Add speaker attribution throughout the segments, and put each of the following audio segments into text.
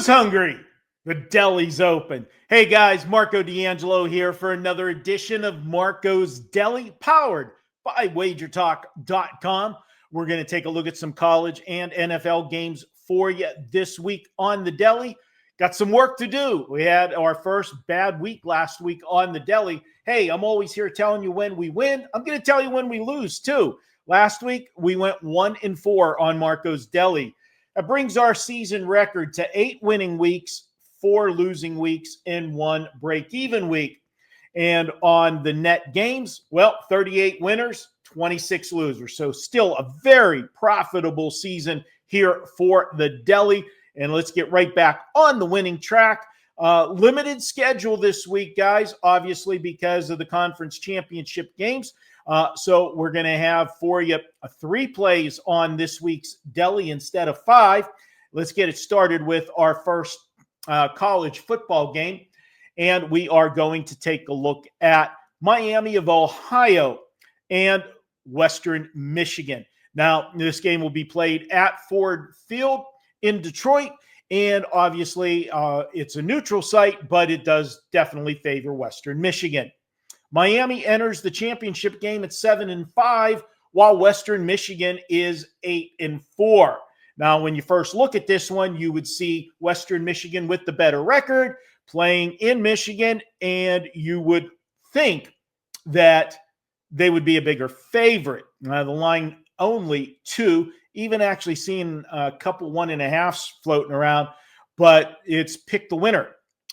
Speaker 1: Who's hungry? The deli's open. Hey guys, Marco D'Angelo here for another edition of Marco's Deli, powered by WagerTalk.com. We're going to take a look at some college and NFL games for you this week on the Deli. Got some work to do. We had our first bad week last week on the Deli. Hey, I'm always here telling you when we win. I'm going to tell you when we lose too. Last week, we went 1-4 on Marco's Deli. That brings our season record to 8 winning weeks, 4 losing weeks, and 1 break-even week. And on the net games, well, 38 winners, 26 losers. So still a very profitable season here for the Deli. And let's get right back on the winning track. Limited schedule this week, guys, obviously because of the conference championship games. So we're going to have for you 3 plays on this week's Deli instead of 5. Let's get it started with our first college football game. And we are going to take a look at Miami of Ohio and Western Michigan. Now, this game will be played at Ford Field in Detroit. And obviously, it's a neutral site, but it does definitely favor Western Michigan. Miami enters the championship game at 7-5, while Western Michigan is 8-4. Now, when you first look at this one, you would see Western Michigan with the better record playing in Michigan, and you would think that they would be a bigger favorite. The line only 2, even actually seeing a couple 1.5s floating around, but it's pick the winner.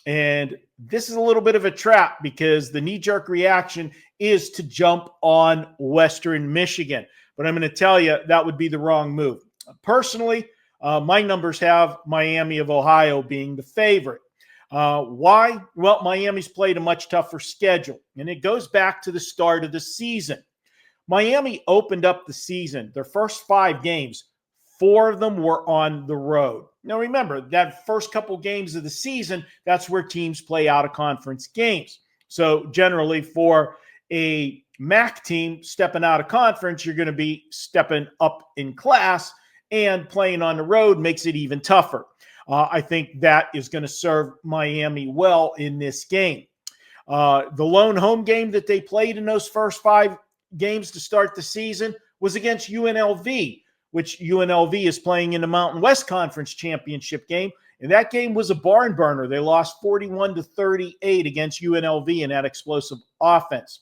Speaker 1: And this is a little bit of a trap because the knee-jerk reaction is to jump on Western Michigan. But I'm going to tell you that would be the wrong move. Personally, my numbers have Miami of Ohio being the favorite. Why? Well, Miami's played a much tougher schedule, and it goes back to the start of the season. Miami opened up the season. Their first 5 games, 4 of them were on the road. Now, remember, that first couple games of the season, that's where teams play out-of-conference games. So generally for a MAC team stepping out of conference, you're going to be stepping up in class, and playing on the road makes it even tougher. I think that is going to serve Miami well in this game. The lone home game that they played in those first 5 games to start the season was against UNLV, which UNLV is playing in the Mountain West Conference Championship game. And that game was a barn burner. They lost 41-38 against UNLV in that explosive offense.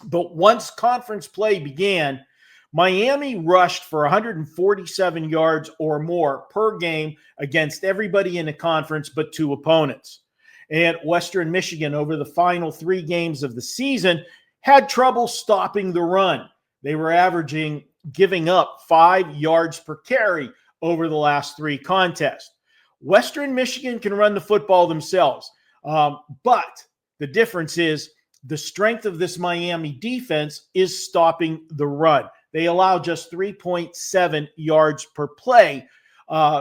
Speaker 1: But once conference play began, Miami rushed for 147 yards or more per game against everybody in the conference but 2 opponents. And Western Michigan, over the final 3 games of the season, had trouble stopping the run. They were giving up 5 yards per carry over the last 3 contests. Western Michigan can run the football themselves, but the difference is the strength of this Miami defense is stopping the run. They allow just 3.7 yards per play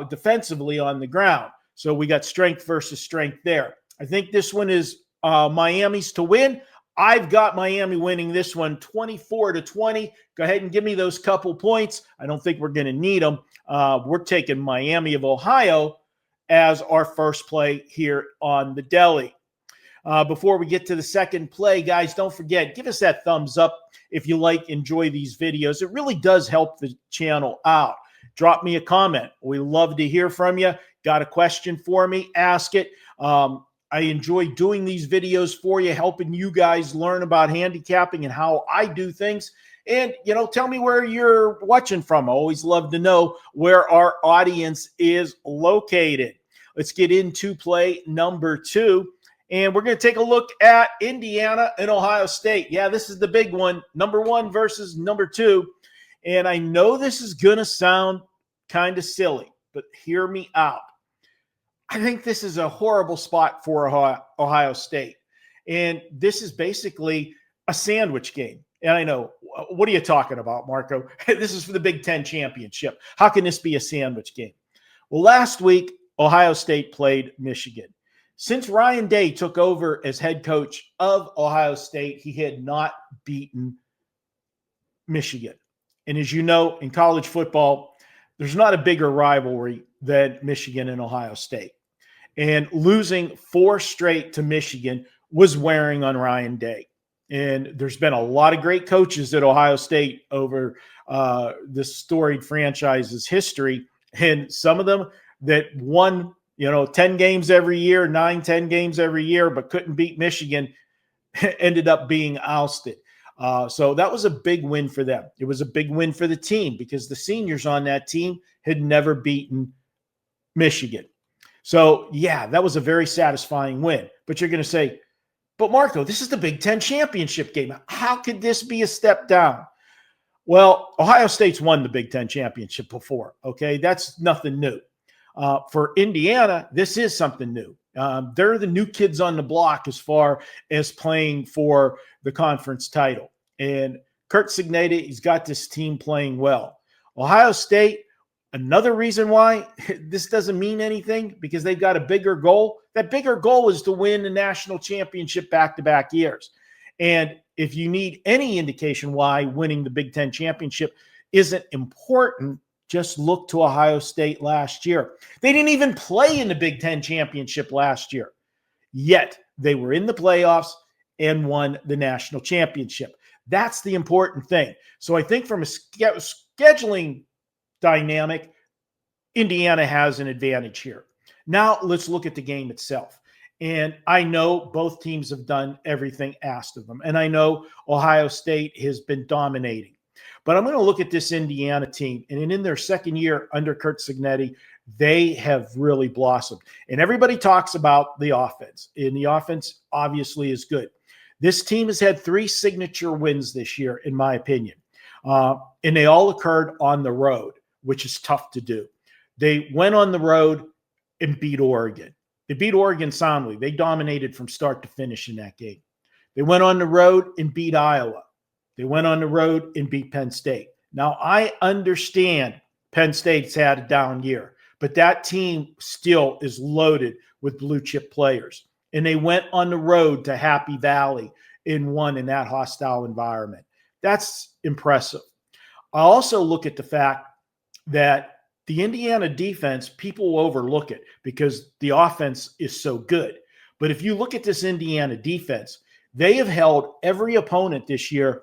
Speaker 1: defensively on the ground. So we got strength versus strength there. I think this one is Miami's to win. I've got Miami winning this one 24-20. Go ahead and give me those couple points. I don't think we're going to need them. We're taking Miami of Ohio as our first play here on the Deli. Before we get to the second play, guys, don't forget, give us that thumbs up if you enjoy these videos. It really does help the channel out. Drop me a comment. We love to hear from you. Got a question for me? Ask it. I enjoy doing these videos for you, helping you guys learn about handicapping and how I do things. And, tell me where you're watching from. I always love to know where our audience is located. Let's get into play number 2. And we're going to take a look at Indiana and Ohio State. Yeah, this is the big one. Number 1 versus number 2. And I know this is going to sound kind of silly, but hear me out. I think this is a horrible spot for Ohio State. And this is basically a sandwich game. And I know, what are you talking about, Marco? This is for the Big Ten championship. How can this be a sandwich game? Well, last week, Ohio State played Michigan. Since Ryan Day took over as head coach of Ohio State, he had not beaten Michigan. And as you know, in college football, there's not a bigger rivalry than Michigan and Ohio State. And losing 4 straight to Michigan was wearing on Ryan Day. And there's been a lot of great coaches at Ohio State over this storied franchise's history. And some of them that won, 10 games every year, 9, 10 games every year, but couldn't beat Michigan ended up being ousted. So that was a big win for them. It was a big win for the team because the seniors on that team had never beaten Michigan. So, yeah, that was a very satisfying win. But you're going to say, but Marco, this is the Big Ten championship game. How could this be a step down? Well, Ohio State's won the Big Ten championship before, okay? That's nothing new. For Indiana, this is something new. They're the new kids on the block as far as playing for the conference title. And Curt Cignetti, he's got this team playing well. Ohio State, another reason why this doesn't mean anything, because they've got a bigger goal. That bigger goal is to win the national championship back-to-back years. And if you need any indication why winning the Big Ten championship isn't important, just look to Ohio State last year. They didn't even play in the Big Ten championship last year, yet they were in the playoffs and won the national championship. That's the important thing. So I think from a scheduling dynamic, Indiana has an advantage here. Now let's look at the game itself. And I know both teams have done everything asked of them. And I know Ohio State has been dominating. But I'm going to look at this Indiana team. And in their second year under Curt Cignetti, they have really blossomed. And everybody talks about the offense. And the offense obviously is good. This team has had 3 signature wins this year, in my opinion. And they all occurred on the road, which is tough to do. They went on the road and beat Oregon. They beat Oregon soundly. They dominated from start to finish in that game. They went on the road and beat Iowa. They went on the road and beat Penn State. Now, I understand Penn State's had a down year, but that team still is loaded with blue chip players. And they went on the road to Happy Valley and won in that hostile environment. That's impressive. I also look at the fact that the Indiana defense, people will overlook it because the offense is so good. But if you look at this Indiana defense, they have held every opponent this year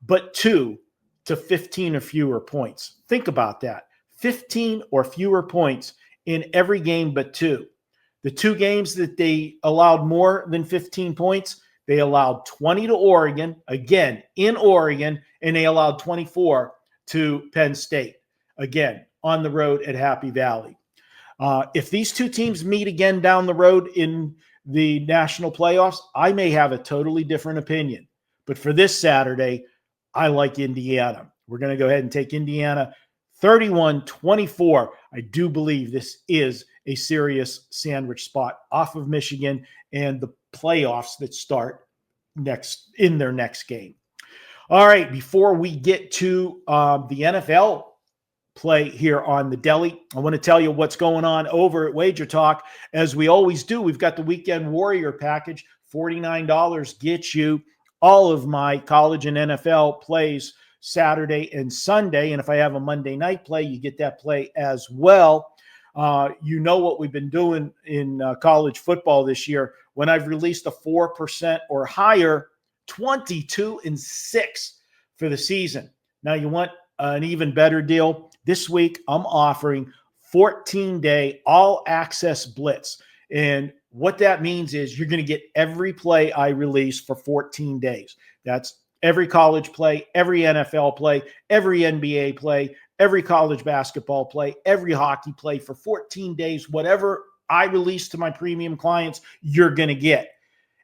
Speaker 1: but 2 to 15 or fewer points. Think about that. 15 or fewer points in every game but 2. The 2 games that they allowed more than 15 points, they allowed 20 to Oregon, again, in Oregon, and they allowed 24 to Penn State, again, on the road at Happy Valley. If these 2 teams meet again down the road in the national playoffs, I may have a totally different opinion. But for this Saturday, I like Indiana. We're going to go ahead and take Indiana 31-24. I do believe this is a serious sandwich spot off of Michigan and the playoffs that start in their next game. All right, before we get to the NFL play here on the Deli, I want to tell you what's going on over at WagerTalk. As we always do, we've got the Weekend Warrior package. $49 gets you all of my college and NFL plays Saturday and Sunday. And if I have a Monday night play, you get that play as well. You know what we've been doing in college football this year. When I've released a 4% or higher, 22-6 for the season. Now you want an even better deal? This week, I'm offering 14-day all-access blitz. And what that means is you're going to get every play I release for 14 days. That's every college play, every NFL play, every NBA play, every college basketball play, every hockey play for 14 days. Whatever I release to my premium clients, you're going to get.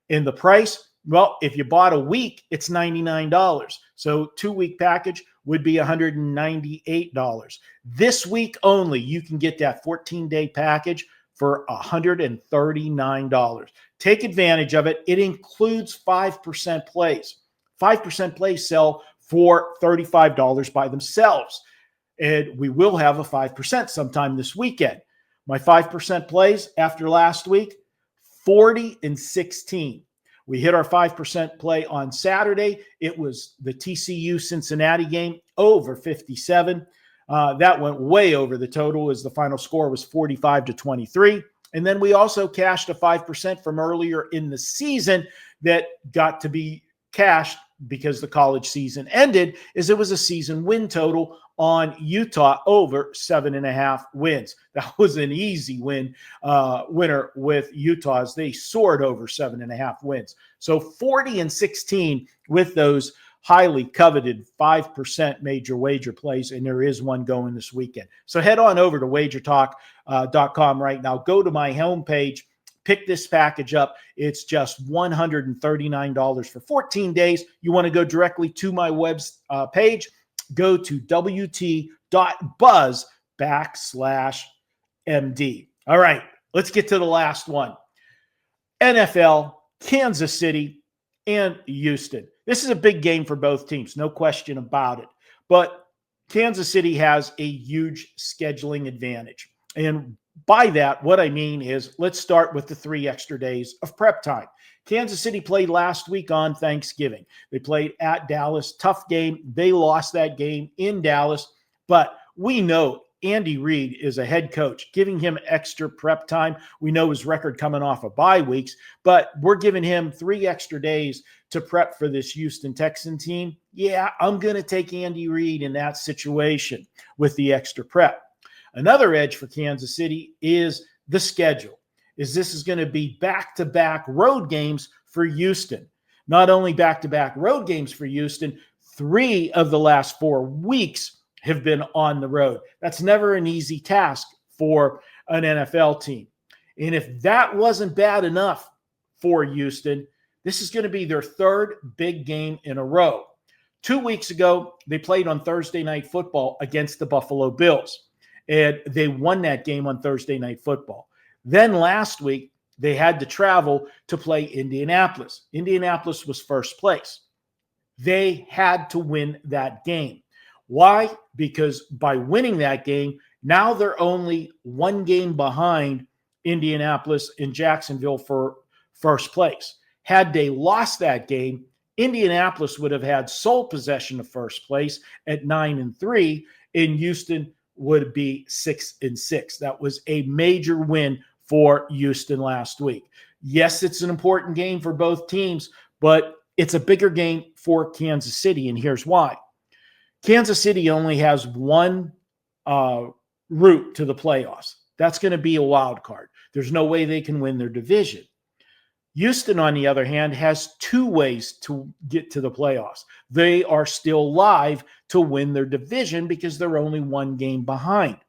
Speaker 1: And the price, well, if you bought a week, it's $99. So 2-week package would be $198. This week only, you can get that 14-day package for $139. Take advantage of it. It includes 5% plays. 5% plays sell for $35 by themselves. And we will have a 5% sometime this weekend. My 5% plays after last week, 40-16. We hit our 5% play on Saturday. It was the TCU Cincinnati game, over 57. That went way over the total as the final score was 45-23. And then we also cashed a 5% from earlier in the season that got to be cashed because the college season ended, as it was a season win total on Utah over 7.5 wins. That was an easy winner with Utah as they soared over 7.5 wins. So 40-16 with those highly coveted 5% major wager plays, and there is one going this weekend. So head on over to WagerTalk.com right now. Go to my homepage, pick this package up. It's just $139 for 14 days. You want to go directly to my web page, go to wt.buzz/MD. All right, let's get to the last one. NFL, Kansas City, and Houston. This is a big game for both teams, no question about it. But Kansas City has a huge scheduling advantage. And by that, what I mean is, let's start with the 3 extra days of prep time. Kansas City played last week on Thanksgiving. They played at Dallas. Tough game. They lost that game in Dallas. But we know Andy Reid is a head coach, giving him extra prep time. We know his record coming off of bye weeks, but we're giving him 3 extra days to prep for this Houston Texan team. Yeah, I'm going to take Andy Reid in that situation with the extra prep. Another edge for Kansas City is the schedule. This is going to be back-to-back road games for Houston. Not only back-to-back road games for Houston, 3 of the last 4 weeks have been on the road. That's never an easy task for an NFL team. And if that wasn't bad enough for Houston, this is going to be their 3rd big game in a row. 2 weeks ago, they played on Thursday Night Football against the Buffalo Bills, and they won that game on Thursday Night Football. Then last week, they had to travel to play Indianapolis. Indianapolis was first place. They had to win that game. Why? Because by winning that game, now they're only 1 game behind Indianapolis and Jacksonville for first place. Had they lost that game, Indianapolis would have had sole possession of first place at 9-3, and Houston would be 6-6. That was a major win for Houston last week. Yes, it's an important game for both teams, but it's a bigger game for Kansas City, and here's why. Kansas City only has one route to the playoffs. That's going to be a wild card. There's no way they can win their division. Houston, on the other hand, has 2 ways to get to the playoffs. They are still live to win their division because they're only 1 game behind.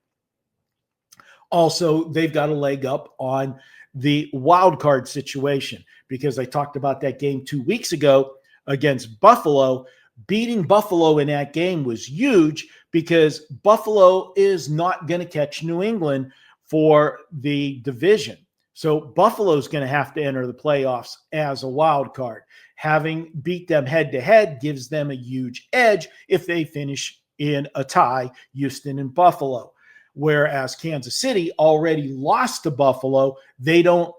Speaker 1: Also, they've got a leg up on the wild card situation because I talked about that game 2 weeks ago against Buffalo. Beating Buffalo in that game was huge because Buffalo is not going to catch New England for the division. So Buffalo's going to have to enter the playoffs as a wild card. Having beat them head-to-head gives them a huge edge if they finish in a tie, Houston and Buffalo. Whereas Kansas City already lost to Buffalo, they don't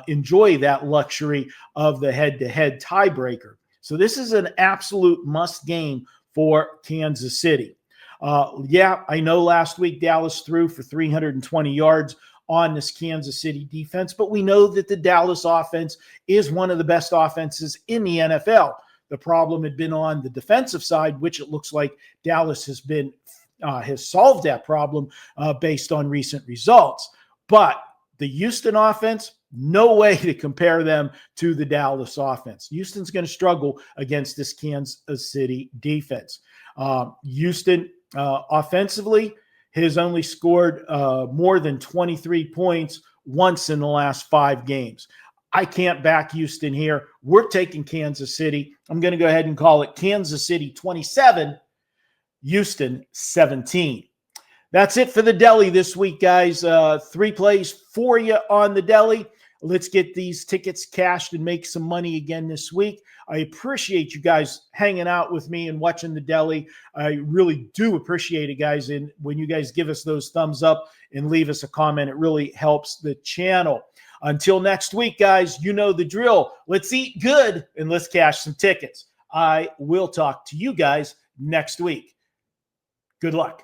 Speaker 1: enjoy that luxury of the head-to-head tiebreaker. So this is an absolute must game for Kansas City. I know last week Dallas threw for 320 yards on this Kansas City defense, but we know that the Dallas offense is one of the best offenses in the NFL. The problem had been on the defensive side, which it looks like Dallas has solved that problem based on recent results. But the Houston offense, no way to compare them to the Dallas offense. Houston's going to struggle against this Kansas City defense. Houston offensively has only scored more than 23 points once in the last 5 games. I can't back Houston here. We're taking Kansas City. I'm going to go ahead and call it Kansas City 27, Houston 17. That's it for the deli this week, guys. 3 plays for you on the deli. Let's get these tickets cashed and make some money again this week. I appreciate you guys hanging out with me and watching the deli. I really do appreciate it, guys. And when you guys give us those thumbs up and leave us a comment, it really helps the channel. Until next week, guys, you know the drill. Let's eat good and let's cash some tickets. I will talk to you guys next week. Good luck.